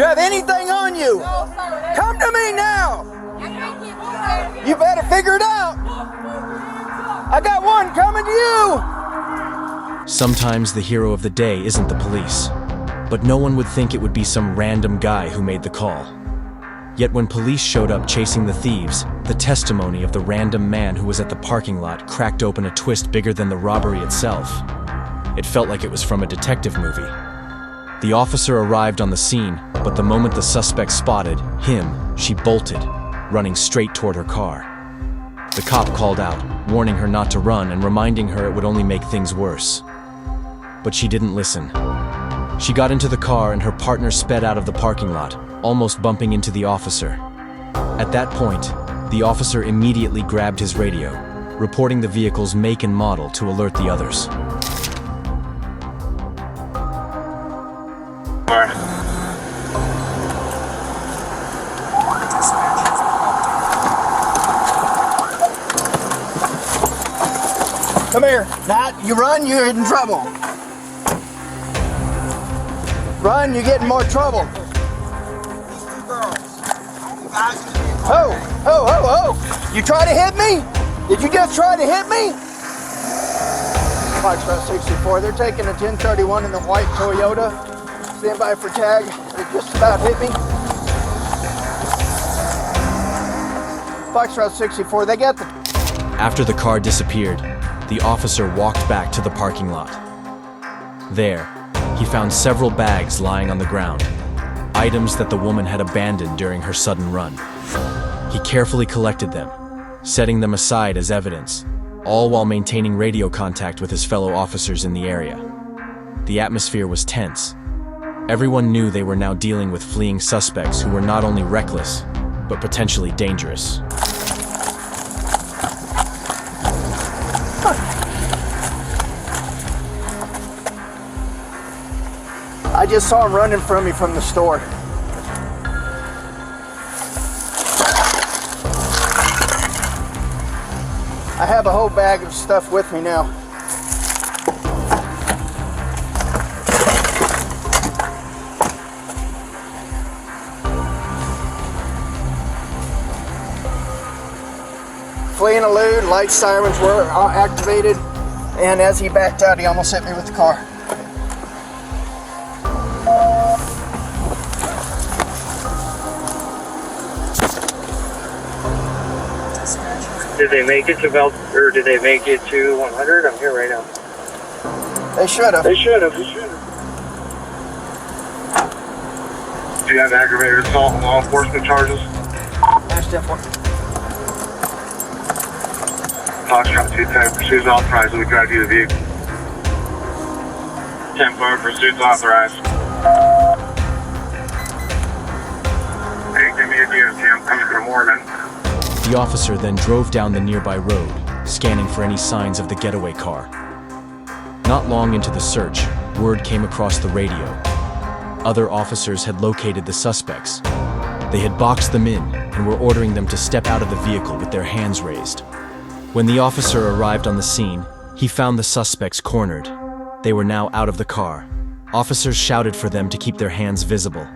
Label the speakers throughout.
Speaker 1: You have anything on you?
Speaker 2: No, sir.
Speaker 1: Come to me now.
Speaker 2: I can't get one.
Speaker 1: You better figure it out. I got one coming to you.
Speaker 3: Sometimes the hero of the day isn't the police, but no one would think it would be some random guy who made the call. Yet when police showed up chasing the thieves, the testimony of the random man who was at the parking lot cracked open a twist bigger than the robbery itself. It felt like it was from a detective movie. The officer arrived on the scene, but the moment the suspect spotted him, she bolted, running straight toward her car. The cop called out, warning her not to run and reminding her it would only make things worse. But she didn't listen. She got into the car and her partner sped out of the parking lot, almost bumping into the officer. At that point, the officer immediately grabbed his radio, reporting the vehicle's make and model to alert the others.
Speaker 1: Come here. Now, you run, you're in trouble. Run, you get in more trouble. Oh, oh, oh, oh. You try to hit me? Did you just try to hit me? Foxtrot 64, they're taking a 1031 in the white Toyota. Stand by for tag. They just about hit me. Foxtrot 64, they got the...
Speaker 3: After the car disappeared, the officer walked back to the parking lot. There, he found several bags lying on the ground, items that the woman had abandoned during her sudden run. He carefully collected them, setting them aside as evidence, all while maintaining radio contact with his fellow officers in the area. The atmosphere was tense. Everyone knew they were now dealing with fleeing suspects who were not only reckless, but potentially dangerous.
Speaker 1: I just saw him running from me from the store. I have a whole bag of stuff with me now. Fleeing elude, light sirens were activated, and as he backed out, he almost hit me with the car.
Speaker 4: Did they make it to or did they make it to 100? I'm here right now.
Speaker 1: They should have.
Speaker 4: They should have. Do you have aggravated assault and law enforcement charges?
Speaker 1: That's different.
Speaker 4: Foxtrot 210, pursuit's authorized. We drive you the vehicle. 10-4, pursuit's authorized. Hey, give me a DOT. I'm coming from Mormon.
Speaker 3: The officer then drove down the nearby road, scanning for any signs of the getaway car. Not long into the search, word came across the radio. Other officers had located the suspects. They had boxed them in and were ordering them to step out of the vehicle with their hands raised. When the officer arrived on the scene, he found the suspects cornered. They were now out of the car. Officers shouted for them to keep their hands visible.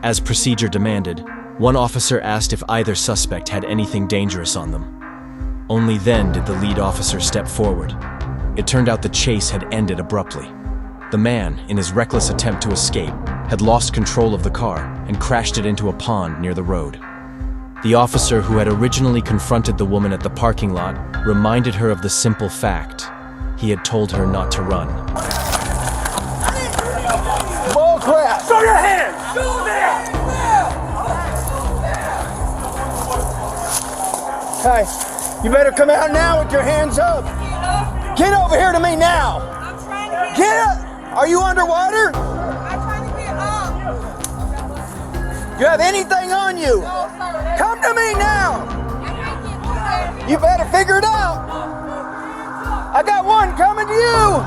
Speaker 3: As procedure demanded, one officer asked if either suspect had anything dangerous on them. Only then did the lead officer step forward. It turned out the chase had ended abruptly. The man, in his reckless attempt to escape, had lost control of the car and crashed it into a pond near the road. The officer who had originally confronted the woman at the parking lot reminded her of the simple fact. He had told her not to run.
Speaker 1: Bull crap!
Speaker 5: Show your hands! Show them!
Speaker 1: Hey, you better come out now with your hands up. Get over here to me now.
Speaker 2: I'm trying to
Speaker 1: Get up! Are you underwater?
Speaker 2: I'm trying to get up.
Speaker 1: You have anything on you?
Speaker 2: No, sir.
Speaker 1: Come to me now.
Speaker 2: I can't get one.
Speaker 1: You better figure it out. I got one coming to you.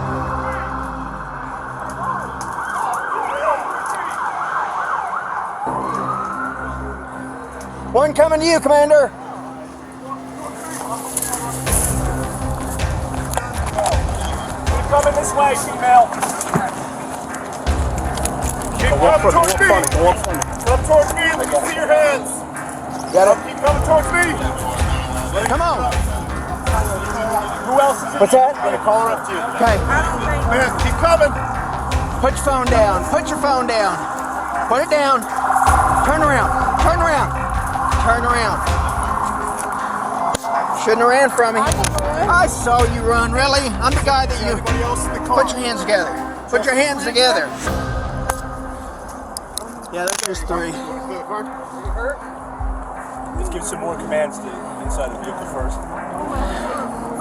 Speaker 1: One coming to you, Commander.
Speaker 5: Keep coming this way, female. Keep coming towards me. Come towards me. Let me see your hands.
Speaker 1: Got it?
Speaker 5: Keep coming towards me.
Speaker 1: Come on.
Speaker 5: Who else is it?
Speaker 1: What's that?
Speaker 5: I'm gonna call her up to you.
Speaker 1: Okay.
Speaker 5: Man, keep coming.
Speaker 1: Put your phone down. Put your phone down. Put it down. Turn around. Turn around. Turn around. Shouldn't have ran from me. I saw you run, really? I'm the guy that you...
Speaker 5: Anybody else in the car?
Speaker 1: Put your hands together. Put your hands together. Yeah, there's 3.
Speaker 5: Let's give some more commands to inside the vehicle first.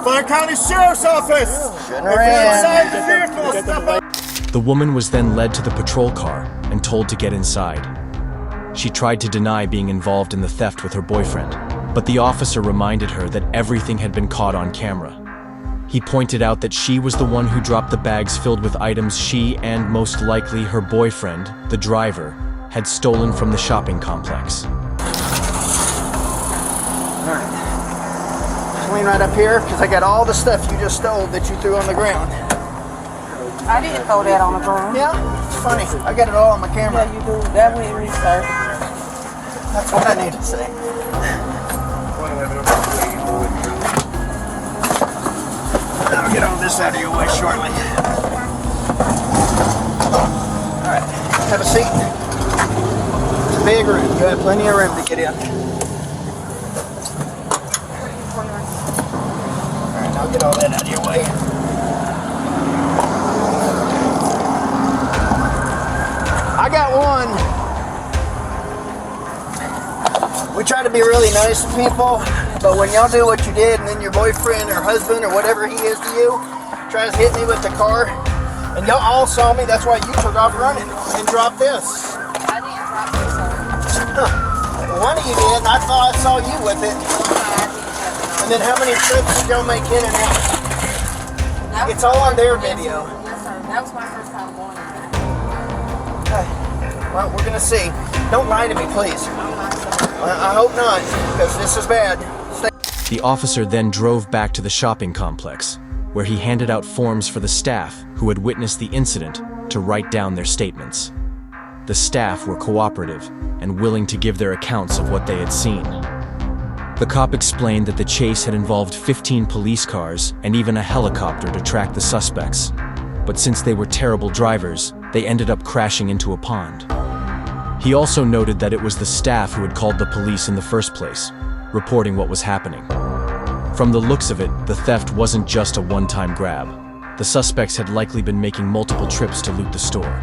Speaker 5: Fire County Sheriff's Office!
Speaker 1: Shouldn't have ran.
Speaker 5: Inside the vehicle, step up!
Speaker 3: The woman was then led to the patrol car and told to get inside. She tried to deny being involved in the theft with her boyfriend, but the officer reminded her that everything had been caught on camera. He pointed out that she was the one who dropped the bags filled with items she and most likely her boyfriend, the driver, had stolen from the shopping complex.
Speaker 1: Alright. Clean right up here, because I got all the stuff you just stole that you threw on the ground.
Speaker 2: I didn't throw that on the ground.
Speaker 1: Yeah, it's funny. I got it all on my camera.
Speaker 2: Yeah, you do. That way research.
Speaker 1: That's what I need to say. I'll get all this out of your way shortly. Alright, have a seat. It's a big room. You have plenty of room to get in. Alright, I'll get all that out of your way. I got one. We try to be really nice to people, but when y'all do what you did and then your boyfriend or husband or whatever he is to you tries to hit me with the car, and y'all all saw me, that's why you took off running and dropped this.
Speaker 2: I didn't drop this on.
Speaker 1: Well, one of you did, and I thought I saw you with it. And then how many trips did y'all make in and out? It's all on their video.
Speaker 2: Yes, sir. That was my first time going in there.
Speaker 1: Okay. Well, we're gonna see. Don't lie to me, please. I hope not, because this is bad.
Speaker 3: The officer then drove back to the shopping complex, where he handed out forms for the staff who had witnessed the incident to write down their statements. The staff were cooperative and willing to give their accounts of what they had seen. The cop explained that the chase had involved 15 police cars and even a helicopter to track the suspects. But since they were terrible drivers, they ended up crashing into a pond. He also noted that it was the staff who had called the police in the first place, reporting what was happening. From the looks of it, the theft wasn't just a one-time grab. The suspects had likely been making multiple trips to loot the store.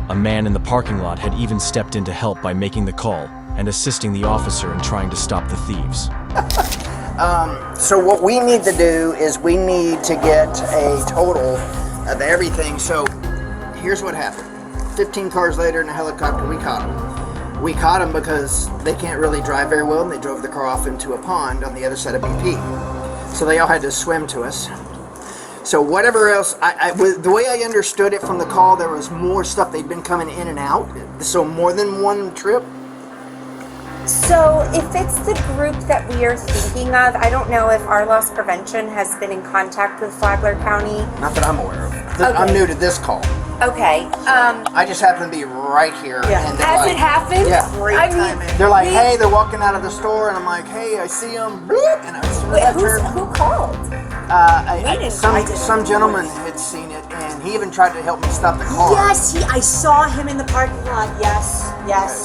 Speaker 3: A man in the parking lot had even stepped in to help by making the call and assisting the officer in trying to stop the thieves.
Speaker 1: So what we need to do is we need to get a total of everything. So here's what happened. 15 cars later in a helicopter, we caught them. We caught them because they can't really drive very well, and they drove the car off into a pond on the other side of BP. So they all had to swim to us. So whatever else, the way I understood it from the call, there was more stuff. They'd been coming in and out. So more than one trip.
Speaker 6: So if it's the group that we are thinking of, I don't know if our loss prevention has been in contact with Flagler County.
Speaker 1: Not that I'm aware of.
Speaker 6: Okay.
Speaker 1: I'm new to this call.
Speaker 6: Okay.
Speaker 1: I just happen to be right here.
Speaker 6: Yeah.
Speaker 1: And
Speaker 6: As it happens,
Speaker 1: yeah.
Speaker 6: I mean,
Speaker 1: They're like, hey, they're walking out of the store, and I'm like, hey, I see them. And
Speaker 6: who called?
Speaker 1: Some gentleman had seen it, and he even tried to help me stop the car.
Speaker 7: Yes, I saw him in the parking lot. Yes.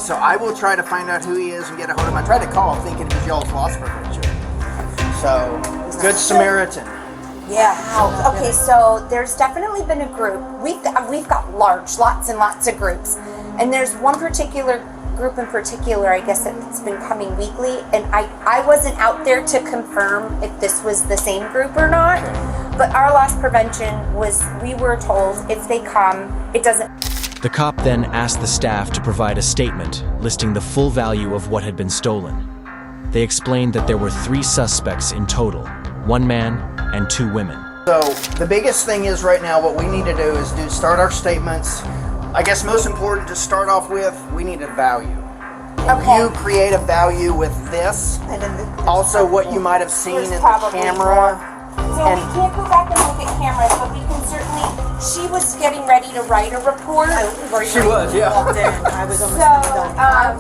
Speaker 1: So I will try to find out who he is and get a hold of him. I tried to call thinking it was y'all's loss prevention. So, Good Samaritan.
Speaker 6: Yeah. Wow. Okay, so there's definitely been a group. We've got lots and lots of groups, and there's one particular group in particular, I guess, that's been coming weekly, and I wasn't out there to confirm if this was the same group or not, but our loss prevention was, we were told if they come, it doesn't.
Speaker 3: The cop then asked the staff to provide a statement listing the full value of what had been stolen. They explained that there were 3 suspects in total, 1 man and 2 women.
Speaker 1: So the biggest thing is right now what we need to do is start our statements. I guess most important to start off with, we need a value.
Speaker 6: Okay.
Speaker 1: You create a value with this.
Speaker 6: And then
Speaker 1: Also what you might have seen in the camera.
Speaker 6: So we can't go back and look at cameras, but we can certainly She was getting ready to write a report.
Speaker 1: She was, yeah.
Speaker 7: Walked in. I was almost
Speaker 6: So,
Speaker 7: done.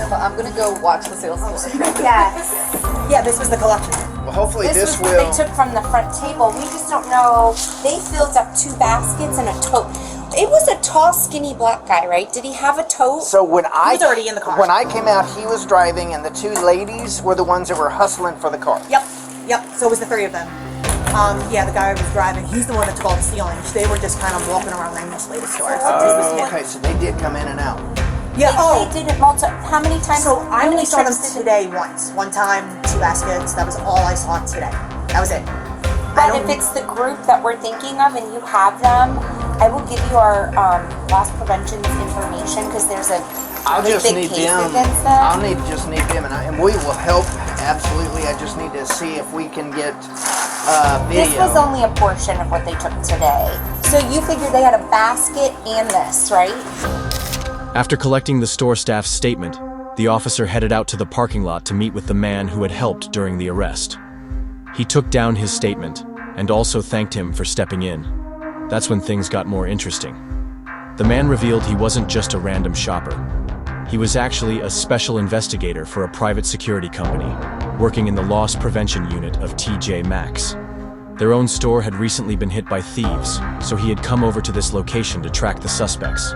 Speaker 2: But I'm gonna go watch the sales.
Speaker 6: yes.
Speaker 7: Yeah, this was the collection.
Speaker 1: Well, hopefully
Speaker 6: This
Speaker 1: this
Speaker 6: was
Speaker 1: will.
Speaker 6: what they took from the front table. We just don't know. They filled up 2 baskets and a tote. It was a tall, skinny black guy, right? Did he have a tote?
Speaker 1: So when I
Speaker 7: was already in the car.
Speaker 1: When I came out, he was driving, and the 2 ladies were the ones that were hustling for the car.
Speaker 7: Yep. So it was the 3 of them. Yeah, the guy who was driving, he's the one that took all the stealings. They were just kind of walking around aimlessly the store.
Speaker 1: Okay, so they did come in and out.
Speaker 7: Yeah.
Speaker 6: They did it how many times?
Speaker 7: So I
Speaker 6: how
Speaker 7: only
Speaker 6: many
Speaker 7: saw them
Speaker 6: trips did
Speaker 7: today once. One time, 2 baskets. That was all I saw today. That was it.
Speaker 6: But if it's the group that we're thinking of and you have them, I will give you our loss prevention information because there's a
Speaker 1: I'll
Speaker 6: really
Speaker 1: just
Speaker 6: big
Speaker 1: need
Speaker 6: case
Speaker 1: them.
Speaker 6: against them.
Speaker 1: I'll just need them, and we will help absolutely. I just need to see if we can get video.
Speaker 6: This was only a portion of what they took today. So you figured they had a basket and this, right?
Speaker 3: After collecting the store staff's statement, the officer headed out to the parking lot to meet with the man who had helped during the arrest. He took down his statement and also thanked him for stepping in. That's when things got more interesting. The man revealed he wasn't just a random shopper. He was actually a special investigator for a private security company, working in the loss prevention unit of TJ Maxx. Their own store had recently been hit by thieves, so he had come over to this location to track the suspects.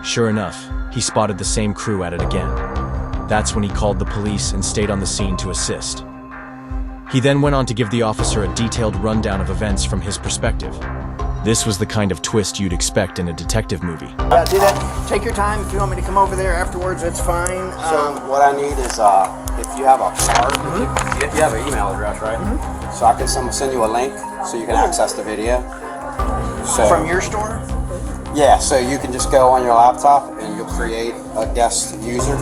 Speaker 3: Sure enough, he spotted the same crew at it again. That's when he called the police and stayed on the scene to assist. He then went on to give the officer a detailed rundown of events from his perspective. This was the kind of twist you'd expect in a detective movie.
Speaker 1: Yeah, do that. Take your time. If you want me to come over there afterwards, that's fine.
Speaker 8: So what I need is if you have a card, you have an email address, right? So I can send you a link so you can access the video. So
Speaker 1: From your store?
Speaker 8: yeah, so you can just go on your laptop and you'll create a guest user,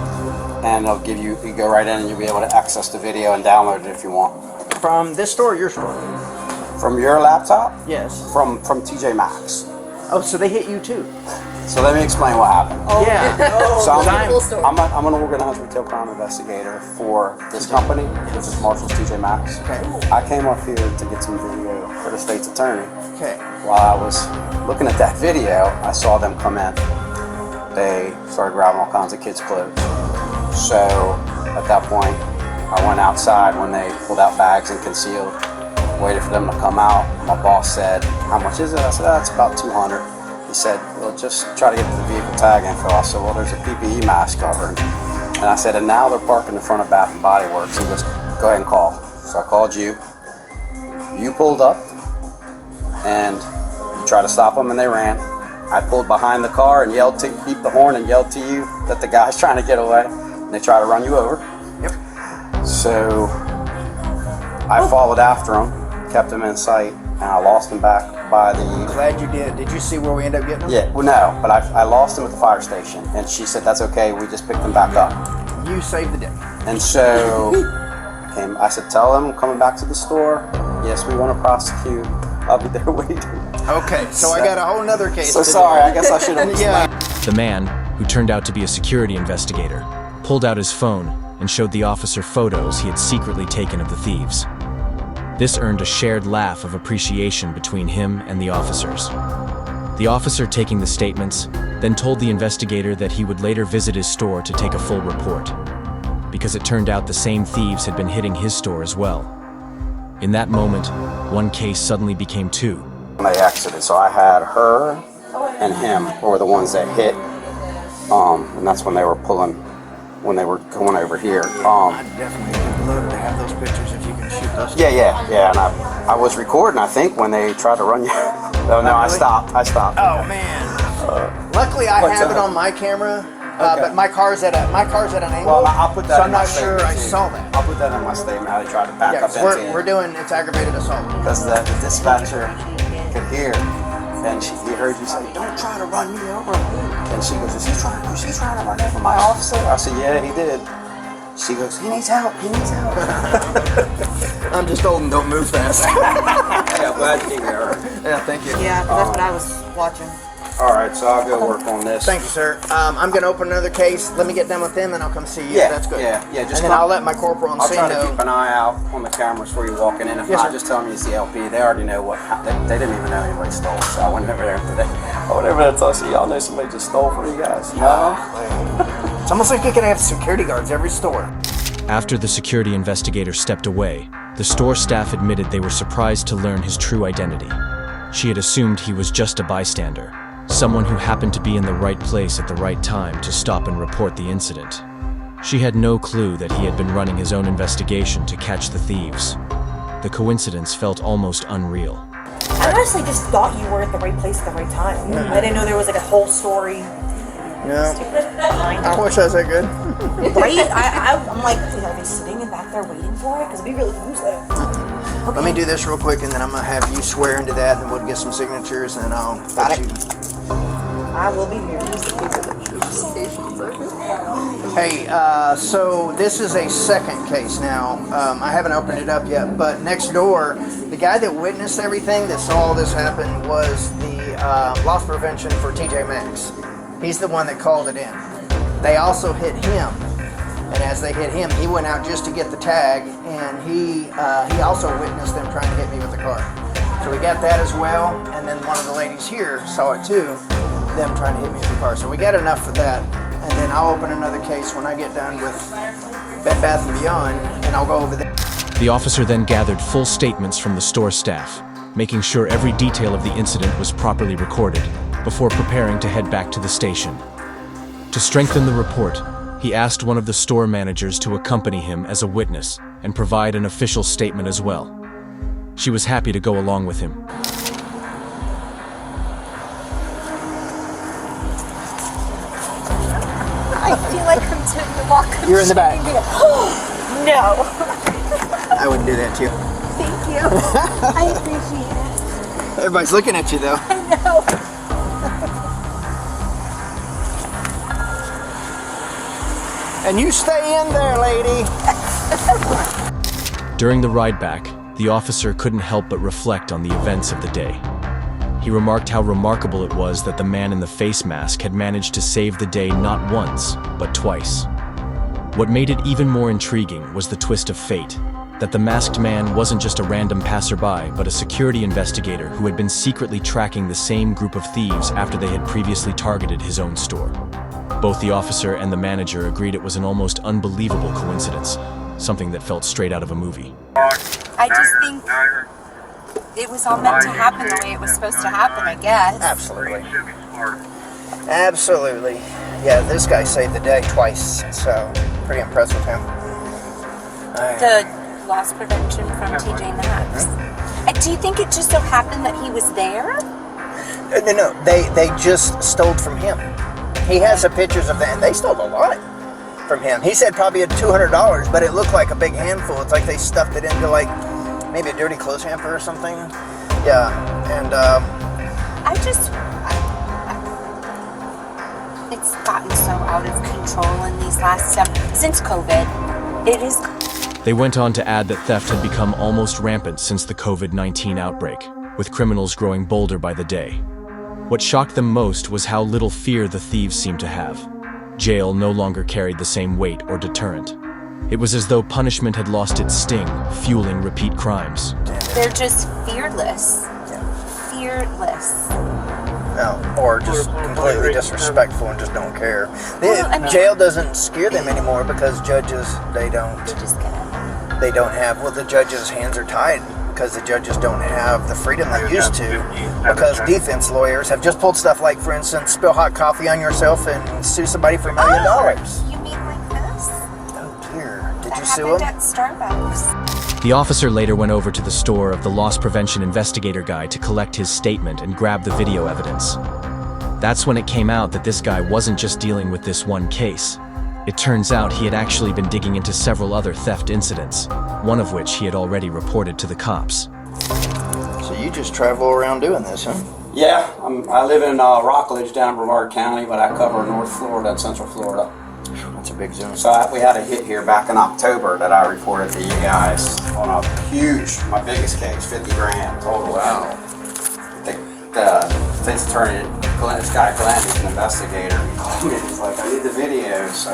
Speaker 8: and it'll give you go right in and you'll be able to access the video and download it if you want.
Speaker 1: From this store or your store?
Speaker 8: From your laptop?
Speaker 1: Yes.
Speaker 8: From TJ Maxx.
Speaker 1: Oh, so they hit you too?
Speaker 8: So let me explain what happened.
Speaker 1: Yeah.
Speaker 8: So
Speaker 2: story.
Speaker 8: I'm an organized retail crime investigator for this company, which is Marshall's TJ Maxx.
Speaker 1: Okay.
Speaker 8: I came up here to get some video for the state's attorney.
Speaker 1: Okay.
Speaker 8: While I was looking at that video, I saw them come in. They started grabbing all kinds of kids' clothes. So at that point, I went outside when they pulled out bags and concealed, waited for them to come out. My boss said, "How much is it?" I said, "That's about 200. He said, "Well, just try to get the vehicle tag info." I said, "Well, there's a PPE mask covering." And I said, "And now they're parked in front of Bath and Body Works." He goes, "Go ahead and call." So I called you. You pulled up, and you tried to stop them, and they ran. I pulled behind the car and beeped the horn and yelled to you that the guy's trying to get away, and they try to run you over.
Speaker 1: Yep.
Speaker 8: So I followed after him, kept him in sight, and I lost him back by the...
Speaker 1: Glad you did. Did you see where we ended up getting them?
Speaker 8: Yeah, well, no, but I lost him at the fire station, and she said, "That's okay, we just picked him back up."
Speaker 1: You saved the day.
Speaker 8: And so I said, "Tell them I'm coming back to the store. Yes, we want to prosecute. I'll be there waiting."
Speaker 1: Okay, so I got a whole nother case.
Speaker 8: So
Speaker 1: to do.
Speaker 8: sorry, I guess I should have
Speaker 1: Yeah.
Speaker 3: The man, who turned out to be a security investigator, pulled out his phone and showed the officer photos he had secretly taken of the thieves. This earned a shared laugh of appreciation between him and the officers. The officer taking the statements then told the investigator that he would later visit his store to take a full report, because it turned out the same thieves had been hitting his store as well. In that moment, one case suddenly became 2.
Speaker 8: When they exited, so I had her and him were the ones that hit, and that's when they were when they were going over here.
Speaker 1: I definitely would love to have those pictures if you can shoot those.
Speaker 8: Yeah, and I was recording, I think, when they tried to run you. Oh, no, I
Speaker 1: Really?
Speaker 8: stopped.
Speaker 1: Oh man. Luckily, I have it on my camera,
Speaker 8: Okay.
Speaker 1: but my car's at an angle.
Speaker 8: Well, I'll put that
Speaker 1: so
Speaker 8: in
Speaker 1: I'm
Speaker 8: my
Speaker 1: not sure
Speaker 8: statement,
Speaker 1: I
Speaker 8: too.
Speaker 1: saw that.
Speaker 8: I'll put that in my statement, how they tried to back
Speaker 1: Yeah,
Speaker 8: up
Speaker 1: 'cause
Speaker 8: into
Speaker 1: we're doing it's aggravated assault.
Speaker 8: because the dispatcher could hear, and he heard you say, "Don't try to run me over." And she goes, "Is he trying to run over my officer?" I said, "Yeah, he did." She goes, "He needs help. He needs help."
Speaker 1: I'm just old and don't move fast.
Speaker 8: Hey, I'm glad you came here.
Speaker 1: Yeah, thank you.
Speaker 7: Yeah, that's what I was watching.
Speaker 8: All right, so I'll go work on this.
Speaker 1: Thank you, sir. I'm going to open another case. Let me get done with them, then I'll come see you.
Speaker 8: Yeah,
Speaker 1: That's good.
Speaker 8: yeah. Just
Speaker 1: and then I'll let my corporal on
Speaker 8: I'll
Speaker 1: scene
Speaker 8: try to
Speaker 1: know.
Speaker 8: keep an eye out on the cameras before you walking in. If
Speaker 1: Yes,
Speaker 8: not,
Speaker 1: sir.
Speaker 8: just tell them you see LP. They already know what. They didn't even know anybody stole. So I went over there today. I went over there and told you, y'all know somebody just stole from you guys. No.
Speaker 1: It's almost like you can have security guards every store.
Speaker 3: After the security investigator stepped away, the store staff admitted they were surprised to learn his true identity. She had assumed he was just a bystander, someone who happened to be in the right place at the right time to stop and report the incident. She had no clue that he had been running his own investigation to catch the thieves. The coincidence felt almost unreal.
Speaker 7: I honestly just thought you were at the right place at the right time. I didn't know there was like a whole story.
Speaker 1: No. I wish I was that good.
Speaker 7: Right? I'm like, are they sitting in back there waiting for it? Because we really lose it. Okay.
Speaker 1: Let me do this real quick, and then I'm going to have you swear into that, and we'll get some signatures, and I'll let you.
Speaker 7: I will be here.
Speaker 1: Hey, so this is a second case now. I haven't opened it up yet, but next door, the guy that witnessed everything, that saw all this happen, was the loss prevention for TJ Maxx. He's the one that called it in. They also hit him, and as they hit him, he went out just to get the tag, and he also witnessed them trying to hit me with the car. So we got that as well, and then one of the ladies here saw it too, them trying to hit me with the car. So we got enough for that, and then I'll open another case when I get done with Bed Bath & Beyond, and I'll go over there.
Speaker 3: The officer then gathered full statements from the store staff, making sure every detail of the incident was properly recorded, before preparing to head back to the station. To strengthen the report, he asked one of the store managers to accompany him as a witness and provide an official statement as well. She was happy to go along with him.
Speaker 6: I feel like I'm doing walk.
Speaker 1: You're in the back.
Speaker 6: No.
Speaker 1: I wouldn't do that to you.
Speaker 6: Thank you. I appreciate it.
Speaker 1: Everybody's looking at you though.
Speaker 6: I know.
Speaker 1: And you stay in there, lady.
Speaker 3: During the ride back, the officer couldn't help but reflect on the events of the day. He remarked how remarkable it was that the man in the face mask had managed to save the day not once, but twice. What made it even more intriguing was the twist of fate, that the masked man wasn't just a random passerby, but a security investigator who had been secretly tracking the same group of thieves after they had previously targeted his own store. Both the officer and the manager agreed it was an almost unbelievable coincidence, something that felt straight out of a movie.
Speaker 6: I just think it was all meant to happen the way it was supposed to happen, I guess.
Speaker 1: Absolutely. Absolutely. Yeah, this guy saved the day twice, so pretty impressed with him.
Speaker 6: The loss prevention from TJ Maxx. Do you think it just so happened that he was there?
Speaker 1: No, they just stole from him. He has the pictures of that, and they stole a lot from him. He said probably had $200, but it looked like a big handful. It's like they stuffed it into like maybe a dirty clothes hamper or something. Yeah, and
Speaker 6: it's gotten so out of control in these last since COVID. It is.
Speaker 3: They went on to add that theft had become almost rampant since the COVID-19 outbreak, with criminals growing bolder by the day. What shocked them most was how little fear the thieves seemed to have. Jail no longer carried the same weight or deterrent. It was as though punishment had lost its sting, fueling repeat crimes.
Speaker 6: They're just fearless. Fearless.
Speaker 1: no, or just completely disrespectful and just don't care.
Speaker 6: Well, I mean,
Speaker 1: jail doesn't scare them anymore because judges they don't have. Well, the judges' hands are tied. Because the judges don't have the freedom they used to, because defense lawyers have just pulled stuff like, for instance, spill hot coffee on yourself and sue somebody for $1 million.
Speaker 6: You mean like this?
Speaker 1: Oh dear, did you
Speaker 6: That
Speaker 1: sue him?
Speaker 6: happened at Starbucks.
Speaker 3: The officer later went over to the store of the loss prevention investigator guy to collect his statement and grab the video evidence. That's when it came out that this guy wasn't just dealing with this one case. It turns out he had actually been digging into several other theft incidents, one of which he had already reported to the cops.
Speaker 1: So you just travel around doing this, huh?
Speaker 8: Yeah, I live in Rockledge down in Brevard County, but I cover North Florida and Central Florida.
Speaker 1: That's a big zone.
Speaker 8: So we had a hit here back in October that I reported to you guys on a huge, my biggest case, 50 grand total. Wow. The things turned this guy Glenn, who's an investigator, he called me. He's like, I need the video. So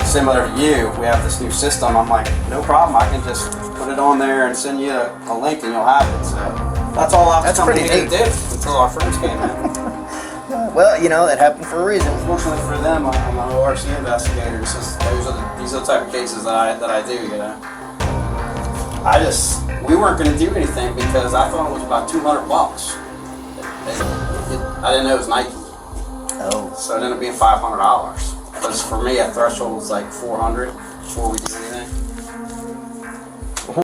Speaker 8: similar to you, we have this new system. I'm like, no problem. I can just put it on there and send you a link, and you'll have it. So that's all I was
Speaker 1: That's
Speaker 8: coming
Speaker 1: pretty
Speaker 8: here to
Speaker 1: neat.
Speaker 8: do until our friends came in.
Speaker 1: Well, you know, it happened for a reason.
Speaker 8: Fortunately for them, I'm an ORC investigator. So these are the type of cases that I do. You know, we weren't going to do anything because I thought it was about $200. I didn't know it was Nike.
Speaker 1: Oh.
Speaker 8: So it ended up being $500. Because for me, a threshold was like $400 before we do anything.